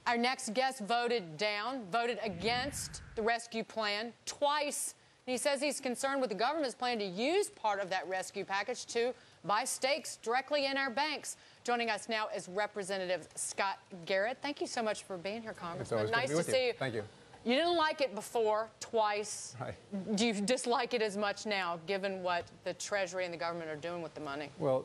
Our next guest voted against the rescue plan twice. And he says he's concerned with the government's plan to use part of that rescue package to buy stakes directly in our banks. Joining us now is Representative Scott Garrett. Thank you so much for being here, Congressman. Nice to see you. Thank you. You didn't like it before, twice. Right. Do you dislike it as much now, given what the Treasury and the government are doing with the money? Well,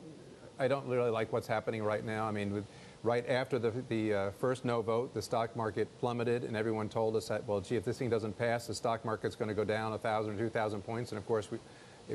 I don't really like what's happening right now. I mean, right after the first no vote, the stock market plummeted, and everyone told us that, well, gee, if this thing doesn't pass, the stock market's going to go down 1,000 or 2,000 points. And of course,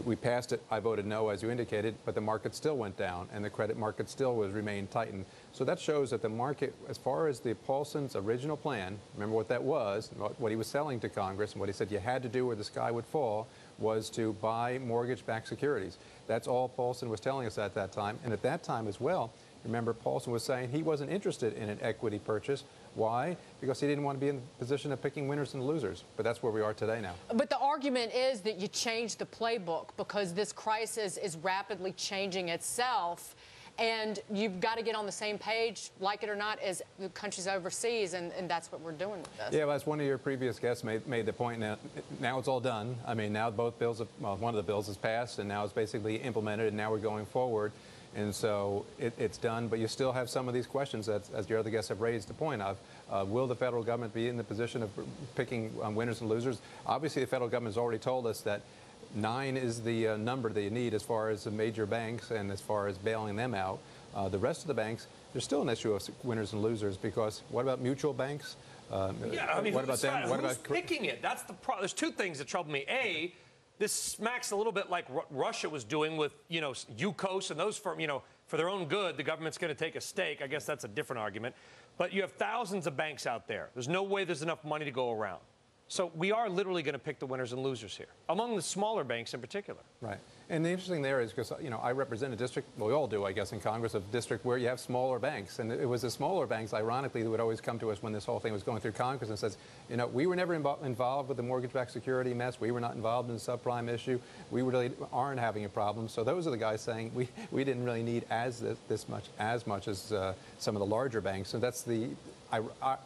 we passed it. I voted no, as you indicated, but the market still went down, and the credit market still remained tightened. So that shows that the market, as far as the Paulson's original plan, remember what that was, what he was selling to Congress, and what he said you had to do or the sky would fall, was to buy mortgage-backed securities. That's all Paulson was telling us at that time. And at that time as well, remember, Paulson was saying he wasn't interested in an equity purchase. Why? Because he didn't want to be in the position of picking winners and losers. But that's where we are today now. But the argument is that you changed the playbook because this crisis is rapidly changing itself. And you've got to get on the same page, like it or not, as the countries overseas, and that's what we're doing with this. Yeah, well, as one of your previous guests made the point, now it's all done. I mean, now both bills, well, one of the bills has passed, and now it's basically implemented, and now we're going forward. And so it's done, but you still have some of these questions, as your other guests have raised the point of. Will the federal government be in the position of picking winners and losers? Obviously, the federal government has already told us that 9 is the number that you need as far as the major banks and as far as bailing them out. The rest of the banks, there's still an issue of winners and losers, because what about mutual banks? Yeah, I mean, what about them? What who's about picking it? That's the problem. There's two things that trouble me. A, this smacks a little bit like what Russia was doing with, UCOS and those firms, for their own good, the government's going to take a stake. I guess that's a different argument. But you have thousands of banks out there. There's no way there's enough money to go around. So we are literally going to pick the winners and losers here, among the smaller banks in particular. Right. And the interesting there is, because, I represent a district, well, we all do, I guess, in Congress, a district where you have smaller banks. And it was the smaller banks, ironically, that would always come to us when this whole thing was going through Congress and says, we were never involved with the mortgage-backed security mess. We were not involved in the subprime issue. We really aren't having a problem. So those are the guys saying we didn't really need as much as some of the larger banks. So that's the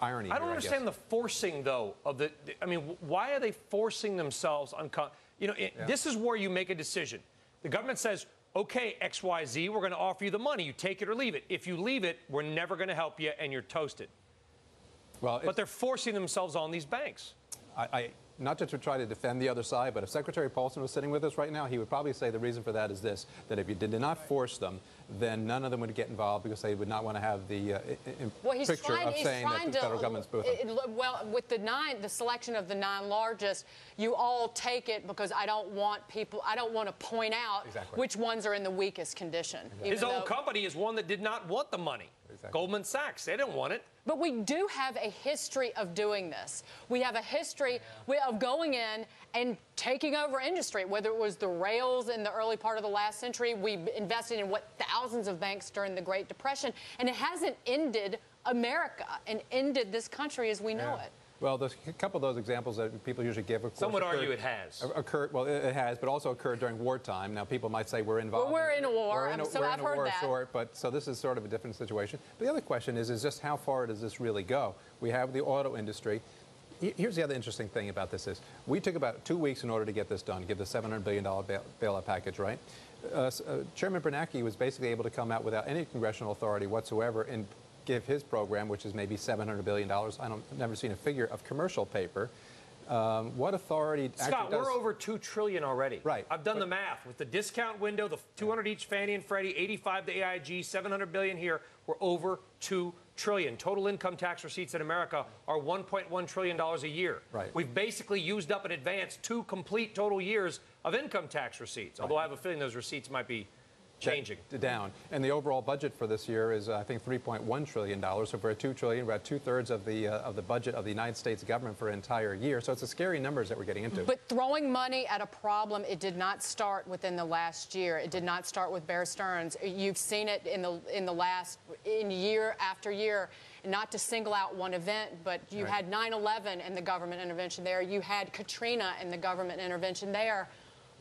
irony. I don't understand the forcing, though, of the. I mean, why are they forcing themselves on? This is where you make a decision. The government says, okay, XYZ, we're going to offer you the money. You take it or leave it. If you leave it, we're never going to help you, and you're toasted. Well, but they're forcing themselves on these banks. Not to try to defend the other side, but if Secretary Paulson was sitting with us right now, he would probably say the reason for that is this, that if you did not force them, then none of them would get involved because they would not want to have the picture of saying that the federal government's boothing. Well, with the selection of the 9 largest, you all take it because I don't want to point out which ones are in the weakest condition. Exactly. His own company is one that did not want the money. Exactly. Goldman Sachs, they didn't want it. But we do have a history of doing this. We have a history of going in and taking over industry, whether it was the rails in the early part of the last century. We invested in thousands of banks during the Great Depression, and it hasn't ended America and ended this country as we know it. Well, there's a couple of those examples that people usually give. Of course, some would argue it has. Well, it has, but also occurred during wartime. Now, people might say we're involved. Well, we're in a war. We're in a war of sort, but so this is sort of a different situation. But the other question is just how far does this really go? We have the auto industry. Here's the other interesting thing about this is we took about 2 weeks in order to get this done, give the $700 billion bailout package, right? Chairman Bernanke was basically able to come out without any congressional authority whatsoever and give his program, which is maybe $700 billion. I've never seen a figure of commercial paper. What authority? Scott, we're over $2 trillion already. Right. I've done the math with the discount window, the 200 each Fannie and Freddie, 85 to AIG, 700 billion here. We're over $2 trillion. Total income tax receipts in America are $1.1 trillion a year. Right. We've basically used up in advance 2 complete total years of income tax receipts. Although I have a feeling those receipts might be changing down. And the overall budget for this year is, I think, $3.1 trillion. So for $2 trillion, we're at 2/3 of the budget of the United States government for an entire year. So it's a scary numbers that we're getting into. But throwing money at a problem, it did not start within the last year. It did not start with Bear Stearns. You've seen it in year after year. Not to single out one event, but you had 9/11 and the government intervention there. You had Katrina and the government intervention there.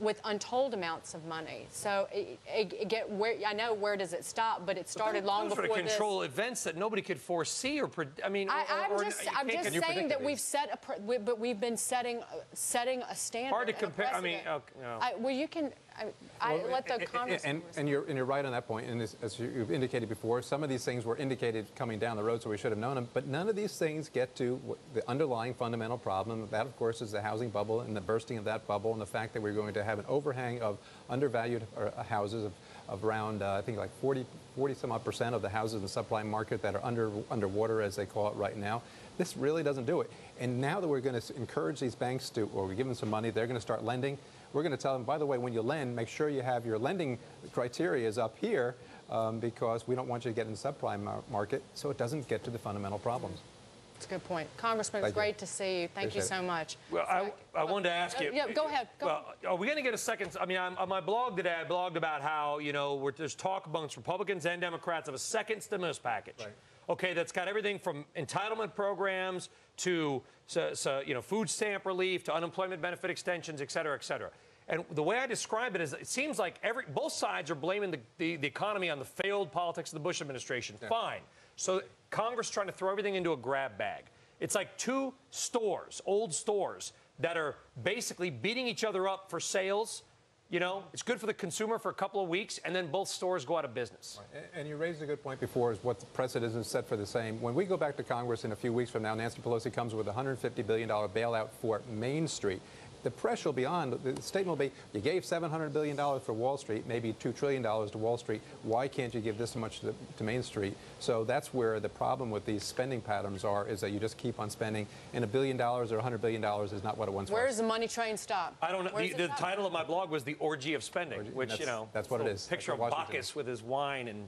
with untold amounts of money. So I know where does it stop, but it started long before this. this. Control events that nobody could foresee or I mean, I'm just saying that we've set but we've been setting a standard. Hard to compare. I mean, no. Well, you can. Let the Congressman. And you're right on that point. And as you've indicated before, some of these things were indicated coming down the road, so we should have known them. But none of these things get to the underlying fundamental problem. That, of course, is the housing bubble and the bursting of that bubble, and the fact that we're going to have an overhang of undervalued houses of around, I think, like 40 some odd % of the houses in the subprime market that are underwater, as they call it right now. This really doesn't do it. And now that we're going to encourage these banks to, or we give them some money, they're going to start lending. We're going to tell them, by the way, when you lend, make sure you have your lending criteria is up here because we don't want you to get in the subprime market, so it doesn't get to the fundamental problems. That's a good point. Congressman, it's great to see you. Thank you so much. Well, I wanted to ask you. Yeah, go ahead. Are we going to get a second? I mean, on my blog today, I blogged about how, there's talk amongst Republicans and Democrats of a second stimulus package. Right. Okay, that's got everything from entitlement programs to food stamp relief to unemployment benefit extensions, et cetera, et cetera. And the way I describe it is it seems like both sides are blaming the economy on the failed politics of the Bush administration. Yeah. Fine. So Congress trying to throw everything into a grab bag. It's like two stores, old stores, that are basically beating each other up for sales. It's good for the consumer for a couple of weeks, and then both stores go out of business. Right. And you raised a good point before, is what the precedent is set for the same. When we go back to Congress in a few weeks from now, Nancy Pelosi comes with a $150 billion bailout for Main Street. The pressure will be on. The statement will be, you gave $700 billion for Wall Street, maybe $2 trillion to Wall Street. Why can't you give this much to Main Street? So that's where the problem with these spending patterns is that you just keep on spending. And $1 billion or $100 billion is not what it once was. Where does the money train stop? I don't know. The title of my blog was The Orgy of Spending, which, that's what it is. Picture of Bacchus with his wine and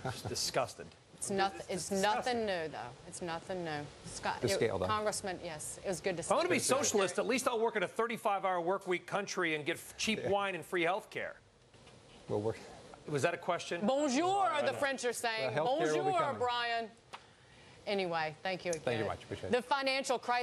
just disgusted. It's nothing new, though. It's nothing new. Scott, Congressman, yes, it was good to see you. I want to be socialist. At least I'll work in a 35-hour work week country and get cheap wine and free health care. Was that a question? Bonjour, the French are saying. Bonjour, Brian. Anyway, thank you again. Thank you much. Appreciate it. The financial crisis.